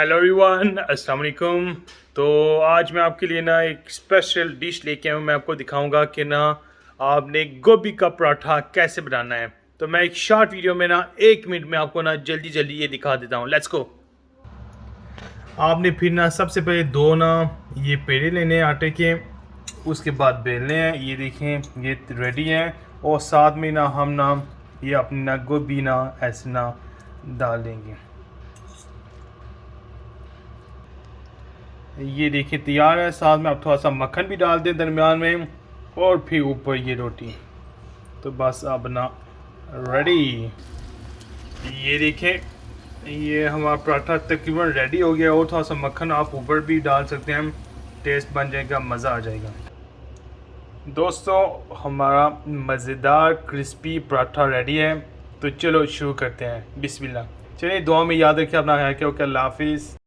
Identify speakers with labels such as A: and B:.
A: Hello everyone, अस्सलाम वालेकुम। तो आज मैं आपके लिए ना एक स्पेशल डिश लेके आया हूँ। मैं आपको दिखाऊंगा कि ना आपने गोभी का पराठा कैसे बनाना है। तो मैं एक शॉर्ट वीडियो में ना 1 मिनट में आपको ना जल्दी जल्दी ये दिखा देता हूँ। Let's go. आपने फिर ना सबसे पहले दो ना ये पेड़े लेने हैं आटे के, उसके बाद बेलने हैं। ये देखें ये रेडी हैं। और साथ में ना हम ना ये अपनी ना गोभी ना ऐसे ना डाल देंगे। ये देखिए तैयार है। साथ में आप थोड़ा सा मक्खन भी डाल दें दरमियान में, और फिर ऊपर ये रोटी। तो बस अब ना रेडी। ये देखें ये हमारा पराठा तकरीबन रेडी हो गया। और थोड़ा सा मक्खन आप ऊपर भी डाल सकते हैं, टेस्ट बन जाएगा, मज़ा आ जाएगा। दोस्तों हमारा मज़ेदार क्रिस्पी पराठा रेडी है। तो चलो शुरू करते हैं। बिस्मिल्लाह। चलिए दुआ में याद रखिए अपना ख्याल रखिए। ओके, अल्लाह हाफिज़।